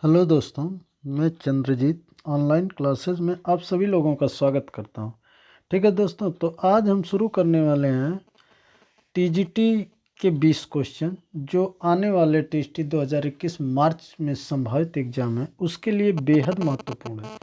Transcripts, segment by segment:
Hello दोस्तों, मैं Chandrajit online classes में आप सभी लोगों का स्वागत करता हूं। ठीक है दोस्तों, तो आज हम शुरू करने वाले हैं टीजीटी के 20 क्वेश्चन जो आने वाले टीजीटी 2021 मार्च में संभावित एग्जाम है उसके लिए बेहद महत्वपूर्ण है।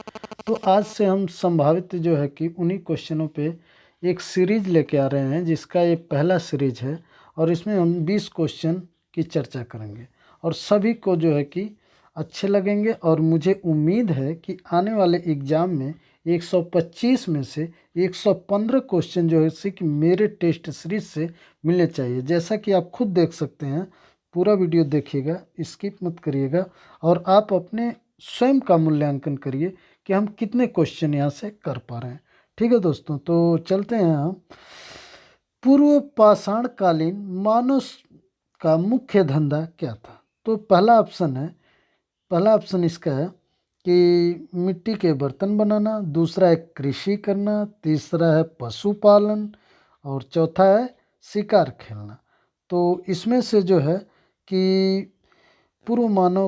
तो आज से हम संभावित जो है कि उन्हीं क्वेश्चनों पे एक सीरीज लेके आ रहे हैं जिसका ये पहला सीरीज है और इसमें हम 20 क्वेश्चन की चर्चा करेंगे और सभी को जो है कि अच्छे लगेंगे। और मुझे उम्मीद है कि आने वाले एग्ज़ाम में 125 में से 115 क्वेश्चन जो है कि मेरे टेस्ट सीरीज से मिलने चाहिए। जैसा कि आप खुद देख सकते हैं, पूरा वीडियो देखिएगा, स्किप मत करिएगा और आप अपने स्वयं का मूल्यांकन करिए कि हम कितने क्वेश्चन यहाँ से कर पा रहे हैं। ठीक है दोस्तों, तो चलते हैं हम। पूर्व पाषाण कालीन मानव का मुख्य धंधा क्या था? तो पहला ऑप्शन इसका है कि मिट्टी के बर्तन बनाना, दूसरा है कृषि करना, तीसरा है पशुपालन और चौथा है शिकार खेलना। तो इसमें से जो है कि पूर्व मानव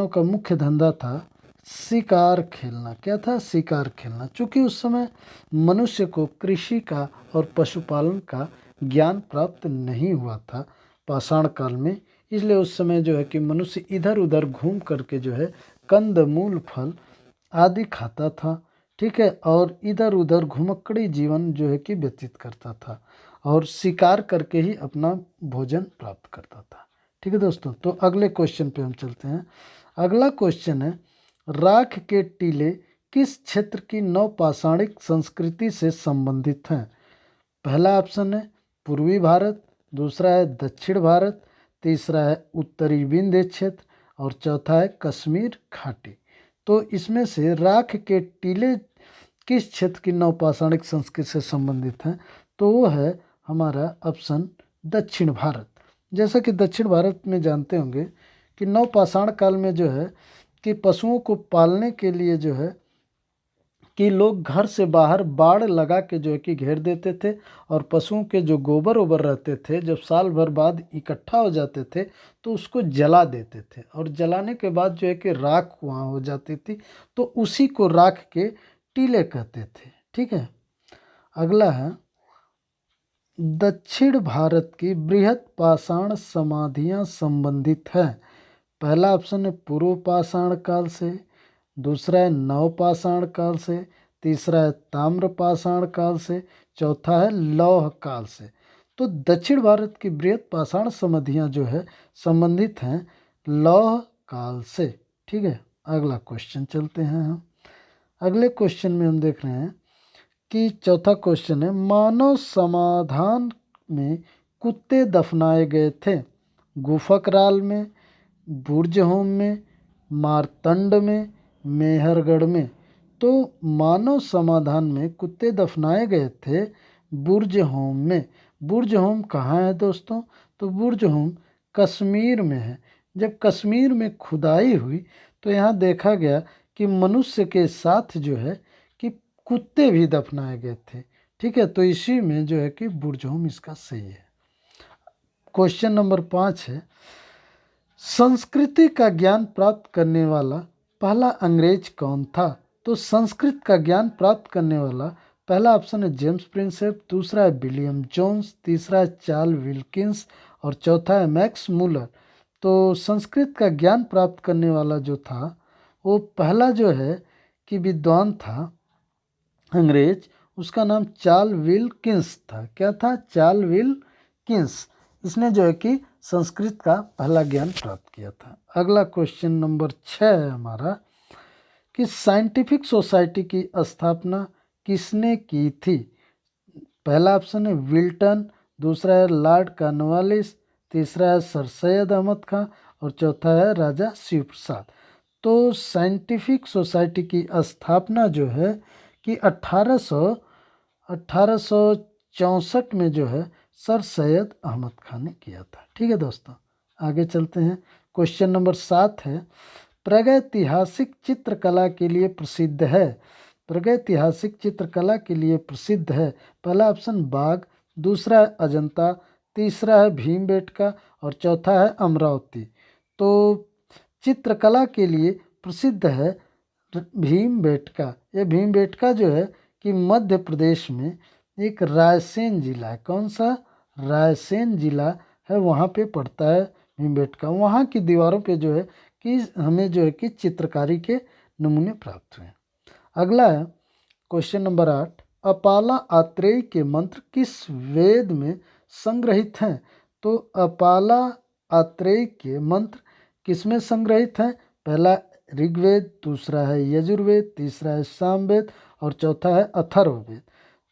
का मुख्य धंधा था शिकार खेलना। क्या था? शिकार खेलना। चूँकि उस समय मनुष्य को कृषि का और पशुपालन का ज्ञान प्राप्त नहीं हुआ था पाषाण काल में, इसलिए उस समय जो है कि मनुष्य इधर उधर घूम करके जो है कंद मूल फल आदि खाता था। ठीक है, और इधर उधर घुमक्कड़ी जीवन जो है कि व्यतीत करता था और शिकार करके ही अपना भोजन प्राप्त करता था। ठीक है दोस्तों, तो अगले क्वेश्चन पे हम चलते हैं। अगला क्वेश्चन है, राख के टीले किस क्षेत्र की नवपाषाणिक संस्कृति से संबंधित हैं? पहला ऑप्शन है पूर्वी भारत, दूसरा है दक्षिण भारत, तीसरा है उत्तरी विंध्य क्षेत्र और चौथा है कश्मीर घाटी। तो इसमें से राख के टीले किस क्षेत्र की नवपाषाणिक संस्कृति से संबंधित हैं? तो वो है हमारा ऑप्शन दक्षिण भारत। जैसा कि दक्षिण भारत में जानते होंगे कि नवपाषाण काल में जो है कि पशुओं को पालने के लिए जो है कि लोग घर से बाहर बाड़ लगा के जो है कि घेर देते थे और पशुओं के जो गोबर ओबर रहते थे जब साल भर बाद इकट्ठा हो जाते थे तो उसको जला देते थे और जलाने के बाद जो है कि राख वहाँ हो जाती थी, तो उसी को राख के टीले कहते थे। ठीक है, अगला है दक्षिण भारत की बृहद पाषाण समाधियाँ संबंधित हैं। पहला ऑप्शन है पूर्व पाषाण काल से, दूसरा है नवपाषाण काल से, तीसरा है ताम्र पाषाण काल से, चौथा है लौह काल से। तो दक्षिण भारत की बृहद पाषाण समाधियाँ जो है संबंधित हैं लौह काल से। ठीक है, अगला क्वेश्चन चलते हैं हम। अगले क्वेश्चन में हम देख रहे हैं कि चौथा क्वेश्चन है, मानव समाधान में कुत्ते दफनाए गए थे? गुफकराल में, बुर्जहोम में, मारतंड में, मेहरगढ़ में। तो मानव समाधान में कुत्ते दफनाए गए थे बुर्जहोम में। बुर्जहोम कहाँ है दोस्तों? तो बुर्जहोम कश्मीर में है। जब कश्मीर में खुदाई हुई तो यहाँ देखा गया कि मनुष्य के साथ जो है कि कुत्ते भी दफनाए गए थे। ठीक है, तो इसी में जो है कि बुर्जहोम इसका सही है। क्वेश्चन नंबर 5 है, संस्कृति का ज्ञान प्राप्त करने वाला पहला अंग्रेज कौन था? तो संस्कृत का ज्ञान प्राप्त करने वाला पहला ऑप्शन है जेम्स प्रिंसेप, दूसरा है विलियम जोन्स, तीसरा है चार्ल्स विल्किंस और चौथा है मैक्स मूलर। तो संस्कृत का ज्ञान प्राप्त करने वाला जो था वो पहला जो है कि विद्वान था अंग्रेज, उसका नाम चार्ल्स विल्किंस था। क्या था? Charles Wilkins. इसने जो है कि संस्कृत का पहला ज्ञान प्राप्त किया था। अगला क्वेश्चन नंबर 6 है हमारा कि साइंटिफिक सोसाइटी की स्थापना किसने की थी? पहला ऑप्शन है विल्टन, दूसरा है लॉर्ड कॉर्नवालिस, तीसरा है सर सैयद अहमद खां और चौथा है राजा शिव प्रसाद। तो साइंटिफिक सोसाइटी की स्थापना जो है कि 1864 में जो है सर सैयद अहमद खान ने किया था। ठीक है दोस्तों, आगे चलते हैं। क्वेश्चन नंबर 7 है, प्रागैतिहासिक चित्रकला के लिए प्रसिद्ध है? प्रागैतिहासिक चित्रकला के लिए प्रसिद्ध है पहला ऑप्शन बाघ, दूसरा है अजंता, तीसरा है भीमबेटका और चौथा है अमरावती। तो चित्रकला के लिए प्रसिद्ध है भीमबेटका। ये भीमबेटका जो है कि मध्य प्रदेश में एक रायसेन जिला है। कौन सा? रायसेन जिला है, वहाँ पे पड़ता है भीमबेटका। वहाँ की दीवारों पे जो है कि हमें जो है कि चित्रकारी के नमूने प्राप्त हुए। अगला है क्वेश्चन नंबर 8, अपाला आत्रेय के मंत्र किस वेद में संग्रहित हैं? तो अपाला आत्रेय के मंत्र किस में संग्रहित हैं? पहला ऋग्वेद, दूसरा है यजुर्वेद, तीसरा है सामवेद और चौथा है अथर्ववेद।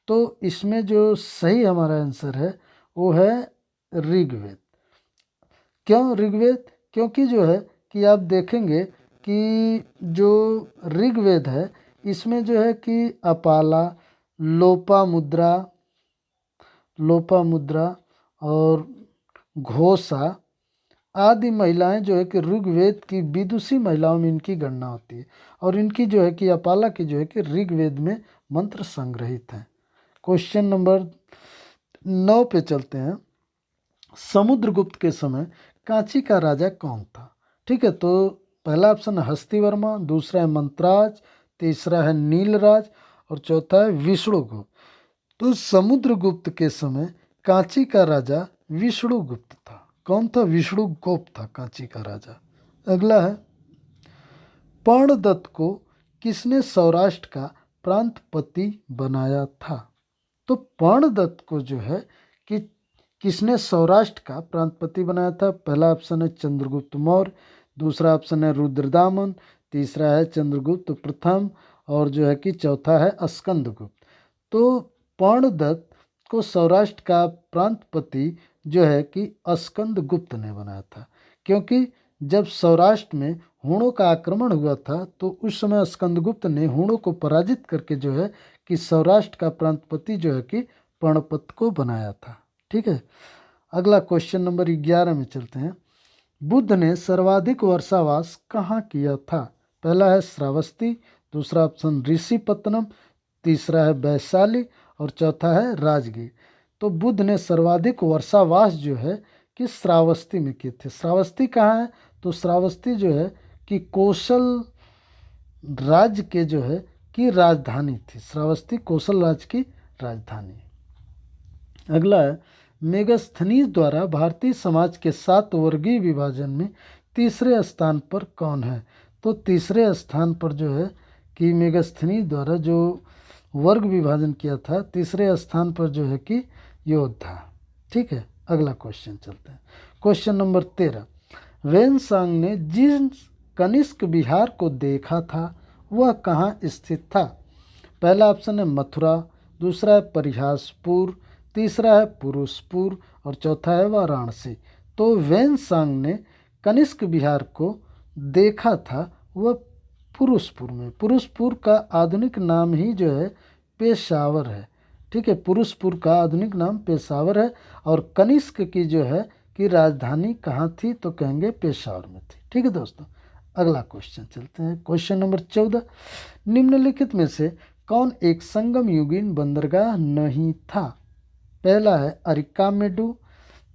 तो इसमें जो सही हमारा आंसर है वो है ऋग्वेद। क्यों ऋग्वेद? क्योंकि जो है कि आप देखेंगे कि जो ऋग्वेद है इसमें जो है कि अपाला, लोपामुद्रा और घोषा आदि महिलाएं जो है कि ऋग्वेद की विदुषी महिलाओं में इनकी गणना होती है और इनकी जो है कि अपाला की जो है कि ऋग्वेद में मंत्र संग्रहित हैं। क्वेश्चन नंबर 9 पे चलते हैं। समुद्रगुप्त के समय कांची का राजा कौन था? ठीक है, तो पहला ऑप्शन है हस्तिवर्मा, दूसरा है मंत्राज, तीसरा है नीलराज और चौथा है विष्णुगुप्त। तो समुद्रगुप्त के समय कांची का राजा विष्णुगुप्त था। कौन था? विष्णुगुप्त था कांची का राजा। अगला है पर्णदत्त को किसने सौराष्ट्र का प्रांतपति बनाया था? तो पर्णदत्त को जो है कि किसने सौराष्ट्र का प्रांतपति बनाया था? पहला ऑप्शन है चंद्रगुप्त मौर्य, दूसरा ऑप्शन है रुद्रदामन, तीसरा है चंद्रगुप्त प्रथम और जो है कि चौथा है स्कंदगुप्त। तो पर्णदत्त को सौराष्ट्र का प्रांतपति जो है कि स्कंदगुप्त ने बनाया था, क्योंकि जब सौराष्ट्र में हूणों का आक्रमण हुआ था तो उस समय स्कंदगुप्त ने हूणों को पराजित करके जो है कि सौराष्ट्र का प्रांतपति जो है कि पर्णपत को बनाया था। ठीक है, अगला क्वेश्चन नंबर 11 में चलते हैं। बुद्ध ने सर्वाधिक वर्षावास कहाँ किया था? पहला है श्रावस्ती, दूसरा ऑप्शन ऋषिपत्तनम, तीसरा है वैशाली और चौथा है राजगीर। तो बुद्ध ने सर्वाधिक वर्षावास जो है कि श्रावस्ती में किए थे। श्रावस्ती कहाँ है? तो श्रावस्ती जो है कि कौशल राज्य के जो है कि राजधानी थी। श्रावस्ती कौशल राज्य की राजधानी। अगला है मेगास्थनीज द्वारा भारतीय समाज के 7 वर्गीय विभाजन में तीसरे स्थान पर कौन है? तो तीसरे स्थान पर जो है कि मेगास्थनीज द्वारा जो वर्ग विभाजन किया था, तीसरे स्थान पर जो है कि योद्धा। ठीक है, अगला क्वेश्चन चलते हैं। क्वेश्चन नंबर 13, वेनसांग ने जिन कनिष्क विहार को देखा था वह कहाँ स्थित था? पहला ऑप्शन है मथुरा, दूसरा है परिहासपुर, तीसरा है पुरुषपुर और चौथा है वाराणसी। तो वेनसांग ने कनिष्क विहार को देखा था वह पुरुषपुर में। पुरुषपुर का आधुनिक नाम ही जो है पेशावर है। ठीक है, पुरुषपुर का आधुनिक नाम पेशावर है और कनिष्क की जो है कि राजधानी कहाँ थी? तो कहेंगे पेशावर में थी। ठीक है दोस्तों, अगला क्वेश्चन चलते हैं। क्वेश्चन नंबर 14, निम्नलिखित में से कौन एक संगम युगीन बंदरगाह नहीं था? पहला है अरिकामेडू,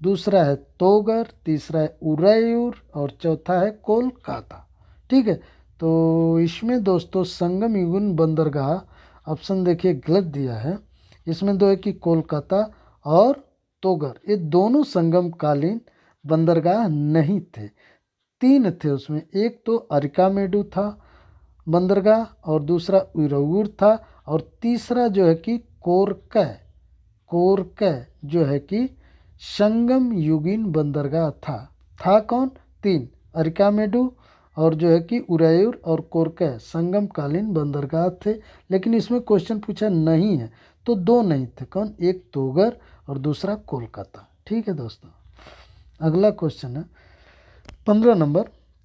दूसरा है तोगर, तीसरा है उरैयूर और चौथा है कोलकाता। ठीक है, तो इसमें दोस्तों संगम युगीन बंदरगाह ऑप्शन देखिए गलत दिया है। इसमें दो है कि कोलकाता और तोगर, ये दोनों संगमकालीन बंदरगाह नहीं थे। 3 थे उसमें, एक तो अरिकामेडू था बंदरगाह और दूसरा उरैयूर था और तीसरा जो है कि कोरकै जो है कि संगम युगीन बंदरगाह था कौन? 3 अरिकामेडू और जो है कि उरैयूर और कोरकै संगमकालीन बंदरगाह थे। लेकिन इसमें क्वेश्चन पूछा नहीं है तो 2 नहीं थे। कौन? एक तोगर और दूसरा कोलकाता। ठीक है दोस्तों, अगला क्वेश्चन है 15 नंबर,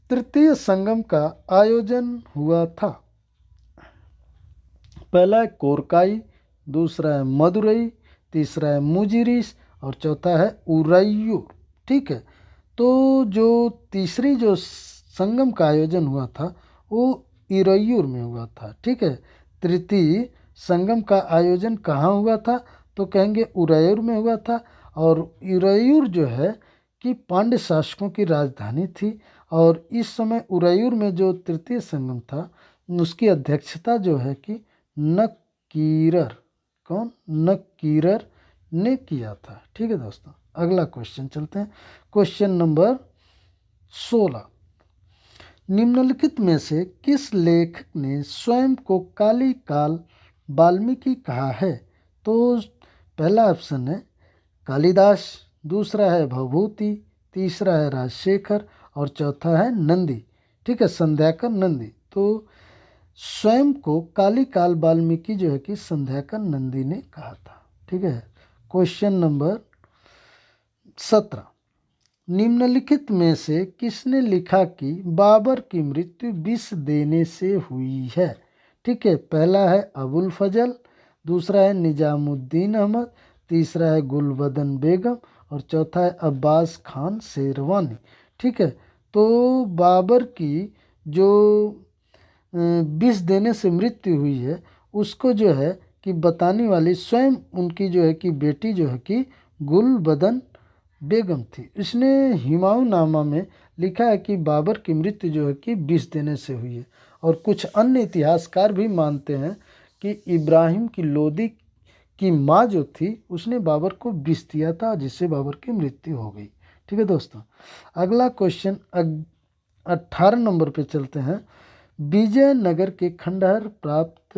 तृतीय संगम का आयोजन हुआ था। पहला है कोरकाई, दूसरा है मदुरई, तीसरा है मुजिरिस और चौथा है उरैयूर। ठीक है, तो जो तीसरी जो संगम का आयोजन हुआ था वो उरैयूर में हुआ था। ठीक है, तृतीय संगम का आयोजन कहाँ हुआ था? तो कहेंगे उरैयूर में हुआ था और उरैयूर जो है कि पांड्य शासकों की राजधानी थी और इस समय उरैयूर में जो तृतीय संगम था उसकी अध्यक्षता जो है कि नकीरर नकीरर ने किया था। ठीक है दोस्तों, अगला क्वेश्चन चलते हैं। क्वेश्चन नंबर 16, निम्नलिखित में से किस लेखक ने स्वयं को काली काल वाल्मीकि कहा है? तो पहला ऑप्शन है कालिदास, दूसरा है भवभूति, तीसरा है राजशेखर और चौथा है नंदी। ठीक है, संध्याकर नंदी। तो स्वयं को काली काल वाल्मीकि जो है कि संध्याकर नंदी ने कहा था। ठीक है, क्वेश्चन नंबर 17, निम्नलिखित में से किसने लिखा कि बाबर की मृत्यु विष देने से हुई है? ठीक है, पहला है अबुल फजल, दूसरा है निजामुद्दीन अहमद, तीसरा है गुलबदन बेगम और चौथा है अब्बास खान शेरवानी। ठीक है, तो बाबर की जो विष देने से मृत्यु हुई है उसको जो है कि बताने वाली स्वयं उनकी जो है कि बेटी जो है कि गुलबदन बेगम थी। इसने हिमायूनामा में लिखा है कि बाबर की मृत्यु जो है कि विष देने से हुई है। और कुछ अन्य इतिहासकार भी मानते हैं कि इब्राहिम की लोदी की माँ जो थी उसने बाबर को विष दिया था जिससे बाबर की मृत्यु हो गई। ठीक है दोस्तों, अगला क्वेश्चन 18 नंबर पे चलते हैं। विजयनगर के खंडहर प्राप्त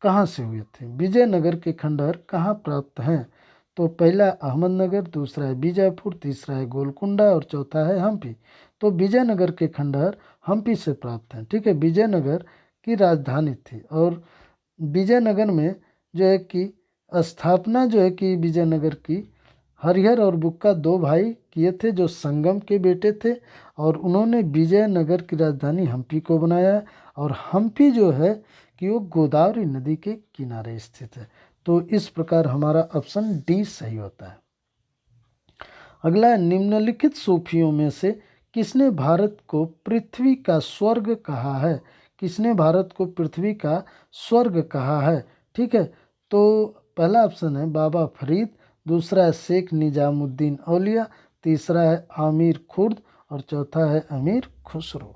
कहाँ से हुए थे? विजयनगर के खंडहर कहाँ प्राप्त हैं? तो पहला अहमदनगर, दूसरा है बीजापुर, तीसरा है गोलकुंडा और चौथा है हम्पी। तो विजयनगर के खंडहर हम्पी से प्राप्त हैं। ठीक है, विजयनगर की राजधानी थी और विजयनगर में जो है कि स्थापना जो है कि विजयनगर की हरिहर और बुक्का दो भाई किए थे जो संगम के बेटे थे और उन्होंने विजयनगर की राजधानी हम्पी को बनाया। और हम्पी जो है कि वो गोदावरी नदी के किनारे स्थित है। तो इस प्रकार हमारा ऑप्शन डी सही होता है। अगला है, निम्नलिखित सूफियों में से किसने भारत को पृथ्वी का स्वर्ग कहा है? किसने भारत को पृथ्वी का स्वर्ग कहा है? ठीक है, तो पहला ऑप्शन है बाबा फरीद, दूसरा है शेख निजामुद्दीन औलिया, तीसरा है आमिर खुर्द और चौथा है अमीर खुसरो।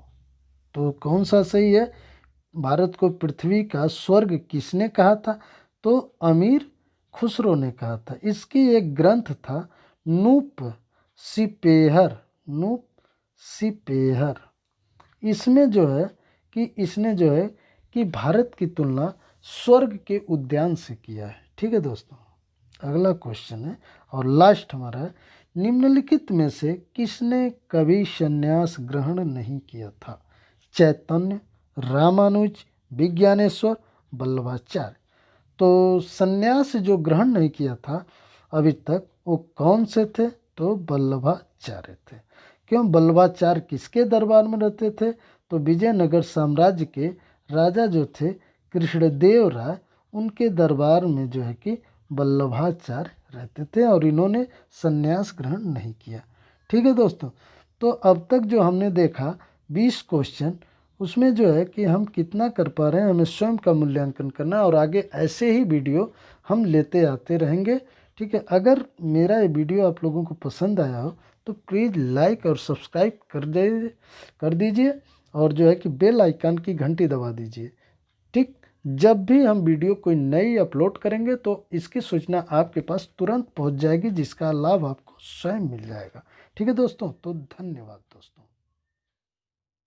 तो कौन सा सही है? भारत को पृथ्वी का स्वर्ग किसने कहा था? तो अमीर खुसरो ने कहा था। इसकी एक ग्रंथ था नूप सिपेहर, नूप सिपेहर। इसमें जो है कि इसने जो है कि भारत की तुलना स्वर्ग के उद्यान से किया है। ठीक है दोस्तों, अगला क्वेश्चन है और लास्ट हमारा है, निम्नलिखित में से किसने कभी संन्यास ग्रहण नहीं किया था? चैतन्य, रामानुज, विज्ञानेश्वर, वल्लभाचार्य। तो संन्यास जो ग्रहण नहीं किया था अभी तक वो कौन से थे? तो वल्लभाचार्य थे। क्यों? वल्लभाचार्य किसके दरबार में रहते थे? तो विजयनगर साम्राज्य के राजा जो थे कृष्णदेव राय, उनके दरबार में जो है कि वल्लभाचार्य रहते थे और इन्होंने संन्यास ग्रहण नहीं किया। ठीक है दोस्तों, तो अब तक जो हमने देखा 20 क्वेश्चन, उसमें जो है कि हम कितना कर पा रहे हैं हमें स्वयं का मूल्यांकन करना है और आगे ऐसे ही वीडियो हम लेते आते रहेंगे। ठीक है, अगर मेरा ये वीडियो आप लोगों को पसंद आया हो तो प्लीज़ लाइक और सब्सक्राइब कर दीजिए और जो है कि बेल आइकन की घंटी दबा दीजिए। ठीक, जब भी हम वीडियो कोई नई अपलोड करेंगे तो इसकी सूचना आपके पास तुरंत पहुंच जाएगी जिसका लाभ आपको स्वयं मिल जाएगा। ठीक है दोस्तों, तो धन्यवाद दोस्तों।